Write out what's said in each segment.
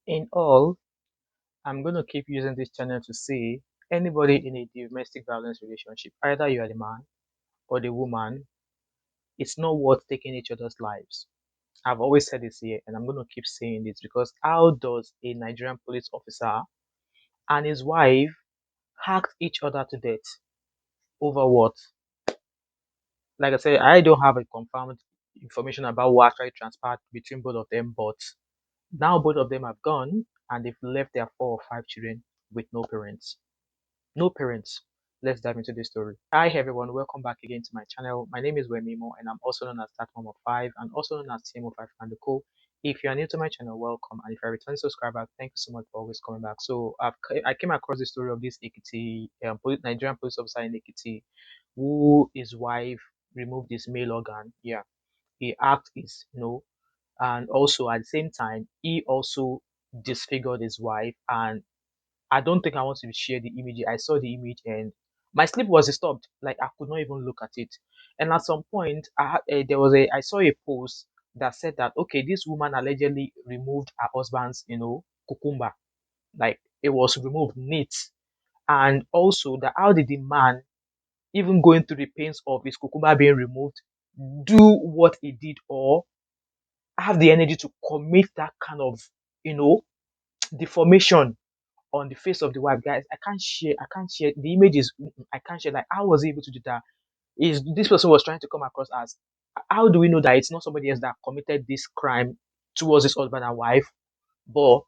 In all, I'm going to keep using this channel to say anybody in a domestic violence relationship, either you are the man or the woman, it's not worth taking each other's lives. I've always said this here, and I'm going to keep saying this because how does a Nigerian police officer and his wife hack each other to death over what? Like I said, I don't have a confirmed information about what actually transpired between both of them, but now both of them have gone and they've left their 4 or 5 children with no parents. No parents. Let's dive into this story. Hi everyone, welcome back again to my channel. My name is Wemimo and I'm also known as That Mom of 5 and also known as TMO5 and the Co. If you are new to my channel, welcome, and if you're a returning subscriber, thank you so much for always coming back. So I came across the story of this Ekiti, Nigerian police officer in Ekiti, who his wife removed his male organ. Yeah, he act is and also at the same time he also disfigured his wife, and I don't think I want to share the image. I saw the image and my sleep was disturbed. Like I could not even look at it. And at some point, there was I saw a post that said that okay, this woman allegedly removed her husband's, cucumber. Like it was removed neat, and also that how did the man, even going through the pains of his cucumber being removed, do what he did or have the energy to commit that kind of, you know, deformation on the face of the wife. Guys, I can't share the images. I can't share, like how was he able to do that? Is this person was trying to come across as, how do we know that it's not somebody else that committed this crime towards his husband and wife? But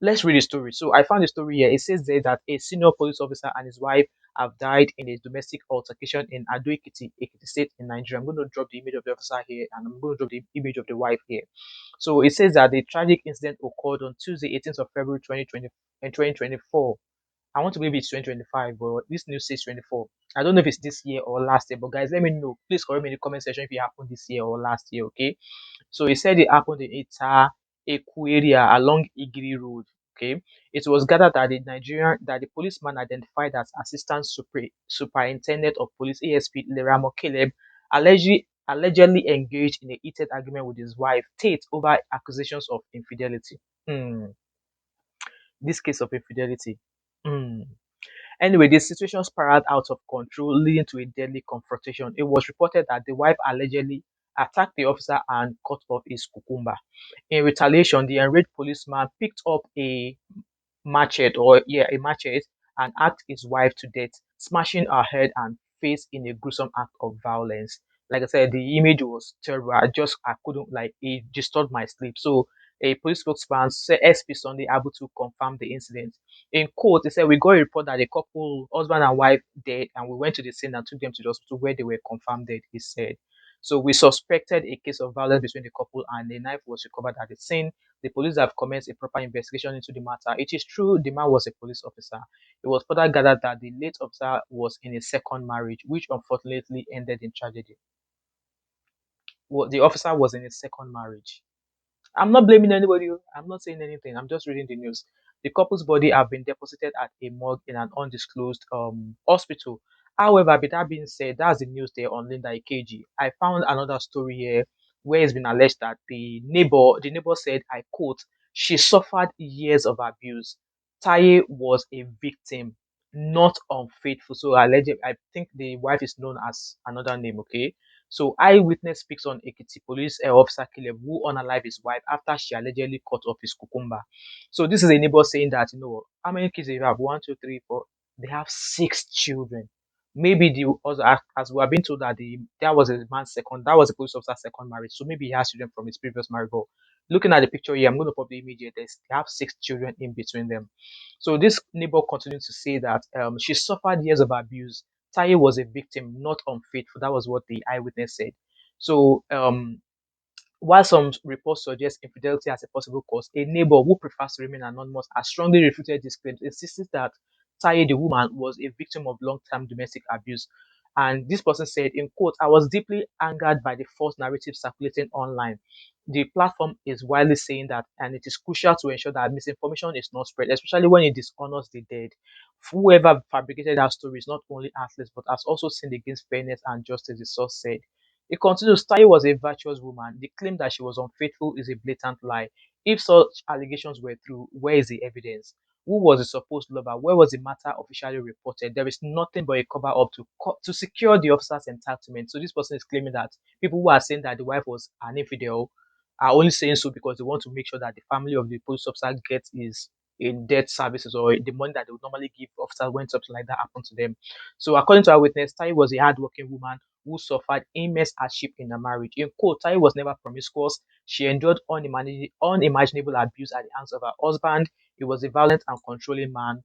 let's read the story. So I found the story here. It says there that a senior police officer and his wife have died in a domestic altercation in Ado Ekiti, Ekiti State in Nigeria. I'm going to drop the image of the officer here and I'm going to drop the image of the wife here. So it says that the tragic incident occurred on Tuesday, 18th of February 2020 and 2024. I want to believe it's 2025, but this news says 24. I don't know if it's this year or last year, but guys, let me know. Please correct me in the comment section if it happened this year or last year, okay? So he said it happened in Ita Eku area along Igiri Road. Okay, it was gathered that the policeman identified as Assistant Superintendent of Police ASP Leramo Caleb allegedly engaged in a heated argument with his wife Tate over accusations of infidelity. Hmm. This case of infidelity. Hmm. Anyway, the situation spiraled out of control, leading to a deadly confrontation. It was reported that the wife allegedly attacked the officer and cut off his cucumber. In retaliation, the enraged policeman picked up a machete, and hacked his wife to death, smashing her head and face in a gruesome act of violence. Like I said, the image was terrible. I couldn't, like, it disturbed my sleep. So a police spokesman said SP Sunday able to confirm the incident. In court, they said we got a report that the couple, husband and wife, dead, and we went to the scene and took them to the hospital where they were confirmed dead. He said. So we suspected a case of violence between the couple, and a knife was recovered at the scene. The police have commenced a proper investigation into the matter. It is true the man was a police officer. It was further gathered that the late officer was in a second marriage, which unfortunately ended in tragedy. Well, the officer was in a second marriage. I'm not blaming anybody. I'm not saying anything. I'm just reading the news. The couple's body have been deposited at a morgue in an undisclosed hospital. However, with that being said, that's the news there on Linda Ikeji. I found another story here where it's been alleged that the neighbor said, I quote, she suffered years of abuse. Taye was a victim, not unfaithful. So alleged, I think the wife is known as another name, okay? So eyewitness speaks on Ekiti police officer Caleb who unalived his wife after she allegedly cut off his cucumber. So this is a neighbor saying that, how many kids do you have? One, two, three, four. They have 6 children. Maybe the also, as we have been told that that was a police officer's second marriage. So maybe he has children from his previous marriage. But looking at the picture here, I'm going to pop the image here. They have 6 children in between them. So this neighbor continues to say that she suffered years of abuse. Taye was a victim, not unfaithful. That was what the eyewitness said. So, while some reports suggest infidelity as a possible cause, a neighbor who prefers to remain anonymous has strongly refuted this claim, insisting that Taye, the woman, was a victim of long-term domestic abuse. And this person said, in quote, I was deeply angered by the false narrative circulating online. The platform is widely saying that, and it is crucial to ensure that misinformation is not spread, especially when it dishonors the dead. Whoever fabricated that story is not only heartless, but has also sinned against fairness and justice, the source said. It continues, Tayo was a virtuous woman. The claim that she was unfaithful is a blatant lie. If such allegations were true, where is the evidence? Who was the supposed lover? Where was the matter officially reported? There is nothing but a cover up to secure the officer's entitlement. So this person is claiming that people who are saying that the wife was an infidel are only saying so because they want to make sure that the family of the police officer gets his in debt services or the money that they would normally give officers when something like that happened to them. So according to our witness, Tai was a hardworking woman who suffered immense hardship in her marriage. In quote, Tai was never promiscuous. She endured unimaginable abuse at the hands of her husband. He was a violent and controlling man.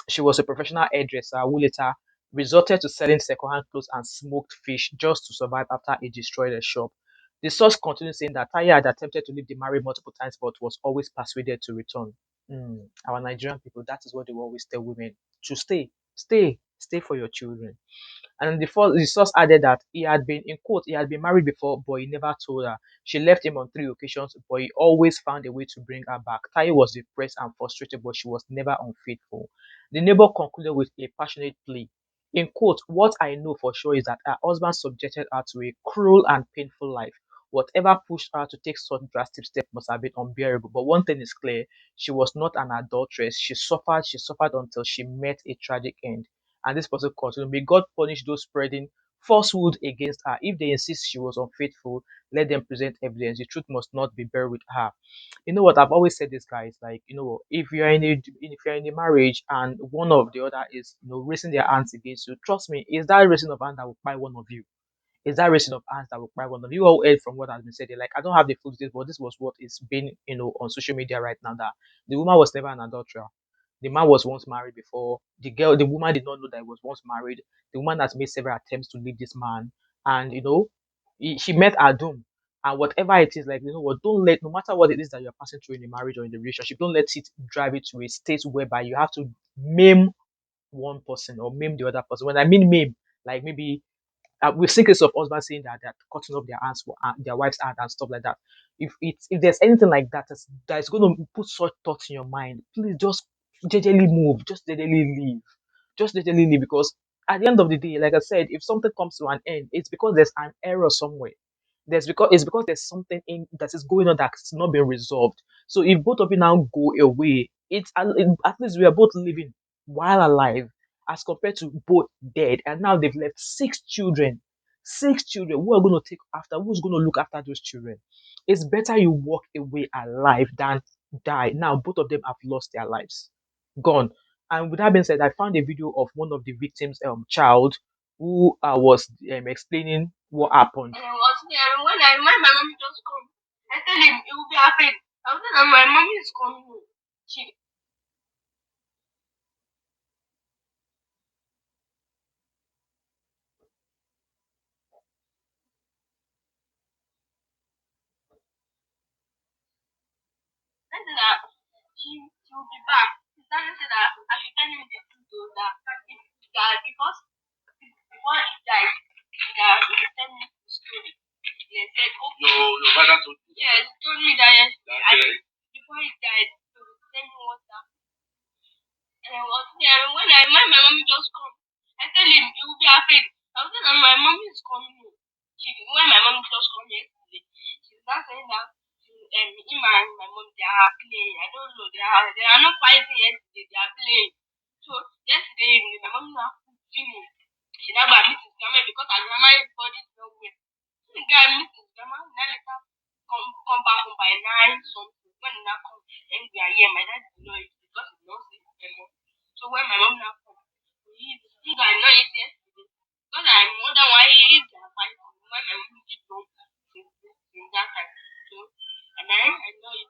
She was a professional hairdresser who later resorted to selling secondhand clothes and smoked fish just to survive after he destroyed her shop. The source continued saying that Taya had attempted to leave the marriage multiple times but was always persuaded to return. Our Nigerian people, that is what they will always tell women to stay, stay for your children. And the source added that he had been, in quote, he had been married before, but he never told her. She left him on 3 occasions, but he always found a way to bring her back. Tai was depressed and frustrated, but she was never unfaithful. The neighbor concluded with a passionate plea. In quote, what I know for sure is that her husband subjected her to a cruel and painful life. Whatever pushed her to take such drastic steps must have been unbearable. But one thing is clear, she was not an adulteress. She suffered until she met a tragic end. And this person continued, may God punish those spreading falsehood against her. If they insist she was unfaithful, let them present evidence. The truth must not be buried with her. You know what? I've always said this, guys. Like, if you're in a marriage and one of the other is raising their hands against you, trust me, is that raising of hand that will buy one of you. Is that raising of hands that will buy one of you. All heard from what has been said. Like, I don't have the full details, but this was what is being on social media right now. That the woman was never an adulterer. The man was once married before. The woman did not know that he was once married. The woman has made several attempts to leave this man, and she met her doom. And whatever it is, like what, don't let, no matter what it is that you're passing through in a marriage or in the relationship, don't let it drive it to a state whereby you have to maim one person or maim the other person. When I mean maim, like maybe we've seen cases of husbands saying that they're cutting off their hands for their wife's hand and stuff like that. If there's anything like that that's going to put such thoughts in your mind, please just jejely move, just jejely leave, just jejely leave. Because at the end of the day, like I said, if something comes to an end, it's because there's an error somewhere. It's because there's something in that is going on that's not been resolved. So if both of you now go away, at least we are both living while alive as compared to both dead, and now they've left 6 children. 6 children. Who are going to take after? Who's going to look after those children? It's better you walk away alive than die. Now both of them have lost their lives, gone. And with that being said, I found a video of one of the victims' child who was explaining what happened. And I was there when my mom just come. I tell him he will be afraid. I was telling my mom is coming home. She said that she will be back. She started saying that I should tell him the truth though, that because before he died, that he should tell me the story. They said, okay. No, your father told you. Yes, he told me that yesterday. Before he died, he would tell me what happened. And I was there when my mom just come. I tell him he will be afraid. I was telling my mom is coming home. When my mom just come yesterday, she's not saying that him and my mom they are playing. I don't know. They are not fighting yesterday. They are playing. So yesterday evening, my mom now see me. She now got Mrs. Grandma because her grandma body is not well. The guy Mrs. Grandma now later come back home by 9 something. When he now come, and we are here, my dad did not eat because he not see my mom. So when my mom now come, he got not eat yesterday. Because I more than why he is their fight when my mom did wrong in that time. So and I know it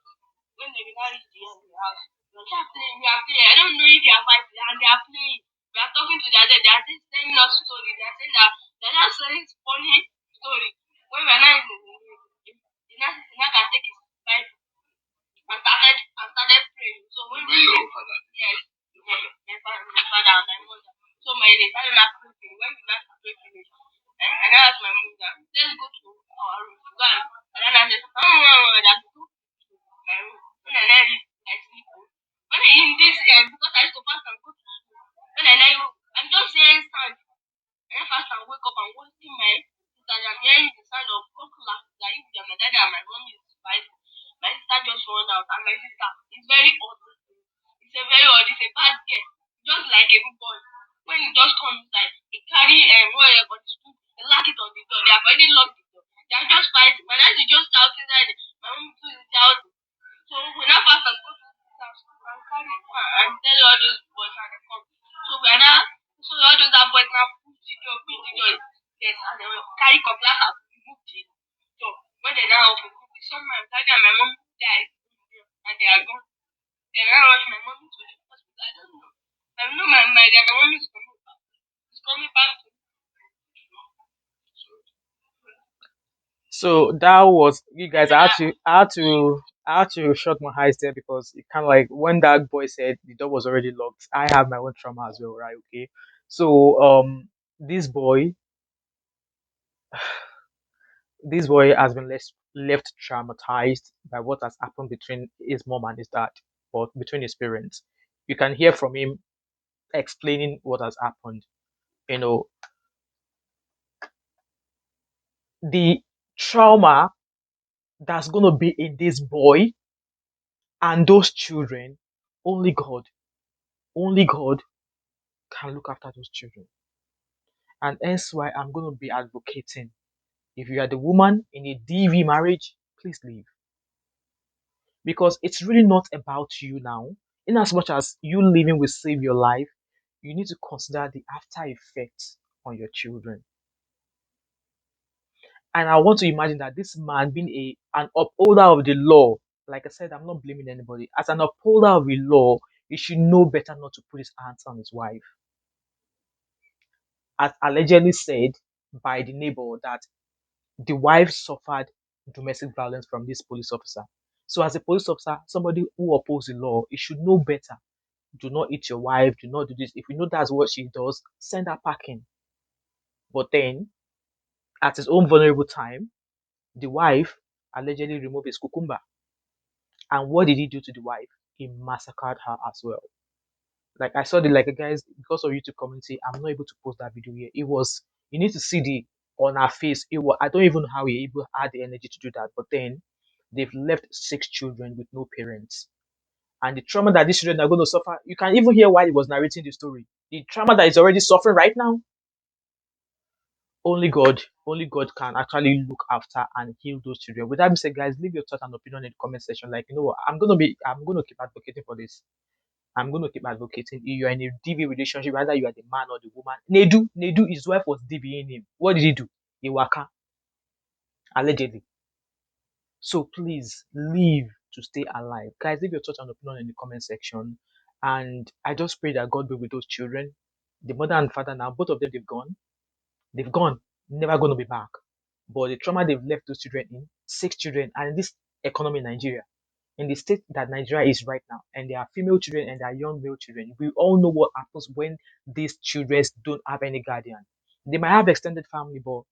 when they now reach the house. We are playing. I don't know if they are fighting and they are playing. We are talking to their dad. They are just telling us story. They are saying that they're not saying funny story. When we are not in the now can take his Bible and started praying. So when we your father? Yes, my father and my mother. So my father not praying. When we not pray finish, and I asked my mom that let's go to our room to go and then I said, oh, that's go to my room. When I left, I sleep. When I in this because I used to fast and go to school. When I I'm just saying stand. I fast and wake up and watching my sister. I'm and my sister. It's very odd. It's a very odd. It's a bad girl. Just like a good boy. When he just comes inside, he carry what you got to they lock it on the door. They have already locked the door. They are just fighting. My dad is just shouting inside. My mom too is shouting. So we now pass and go to his house and carry and tell all those boys and they come. So we are now so all those that boys now push the door, beat the door. Yes, and they will carry cutlass and remove the door. When they now open, some my daddy and my mom died and they are gone. Then I rush my mom to the hospital. I don't know. I know my mom is coming back. It's coming back to So that was you guys. then I had to shut my eyes there because it kind of like when that boy said the door was already locked. I have my own trauma as well, right? Okay. So this boy, this boy has been left traumatized by what has happened between his mom and his dad, or between his parents. You can hear from him explaining what has happened. You know, the trauma that's gonna be in this boy and those children. Only God, only God can look after those children. And hence why I'm going to be advocating. If you are the woman in a DV marriage, please leave. Because it's really not about you now. In as much as you leaving will save your life, you need to consider the after effects on your children. And I want to imagine that this man being an upholder of the law, like I said, I'm not blaming anybody. As an upholder of the law, he should know better not to put his hands on his wife. As allegedly said by the neighbor that the wife suffered domestic violence from this police officer. So, as a police officer, somebody who opposes the law, you should know better. Do not hit your wife. Do not do this. If you know that's what she does, send her packing. But then, at his own vulnerable time, the wife allegedly removed his cucumber. And what did he do to the wife? He massacred her as well. Like I saw the like guys because of YouTube community, I'm not able to post that video here. It was you need to see the on her face. It was I don't even know how he able had the energy to do that. But then they've left 6 children with no parents. And the trauma that these children are going to suffer, you can even hear why he was narrating the story. The trauma that is already suffering right now, only God can actually look after and heal those children. With that being said, guys, leave your thoughts and opinion in the comment section. Like, you know what, I'm gonna keep advocating for this. I'm going to keep advocating. If you're in a DV relationship, whether you are the man or the woman, Nedu, his wife was DVing him. What did he do? He waka, allegedly. So please leave to stay alive. Guys, leave your thoughts and opinion in the comment section. And I just pray that God be with those children. The mother and father now, both of them, they've gone. They've gone. Never going to be back. But the trauma they've left those children in, 6 children, and in this economy in Nigeria, in the state that Nigeria is right now, and there are female children and there are young male children. We all know what happens when these children don't have any guardian. They might have extended family, but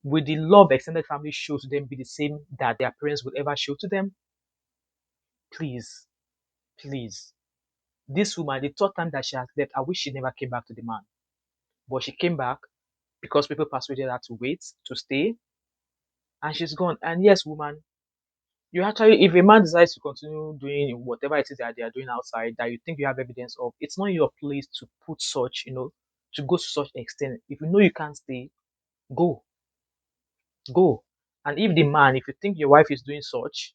will the love extended family show to them be the same that their parents would ever show to them? Please, please. This woman, the third time that she has left, I wish she never came back to the man. But she came back because people persuaded her to wait, to stay, and she's gone. And yes, woman, you actually, if a man decides to continue doing whatever it is that they are doing outside that you think you have evidence of, it's not your place to put such, to go to such extent. If you know you can't stay, go, go. And if the man, if you think your wife is doing such,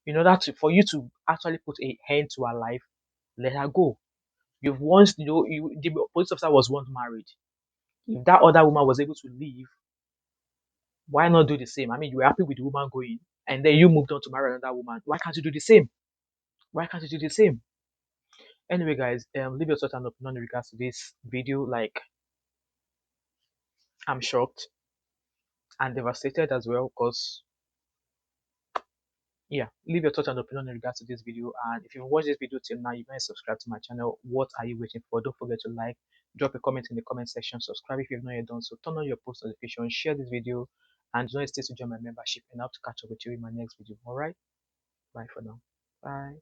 in order to for you to actually put a end to her life, let her go. You've once, the police officer was once married. If that other woman was able to leave, why not do the same? I mean, you were happy with the woman going, and then you moved on to marry another woman. Why can't you do the same? Why can't you do the same? Anyway, guys, leave your thoughts and opinion in regards to this video. Like, I'm shocked and devastated as well because, yeah, leave your thoughts and opinion in regards to this video. And if you watch this video till now, you might subscribe to my channel. What are you waiting for? Don't forget to like, drop a comment in the comment section, subscribe if you've not yet done so, turn on your post notifications, share this video, and do not hesitate to join my membership. And I hope to catch up with you in my next video. All right, bye for now. Bye.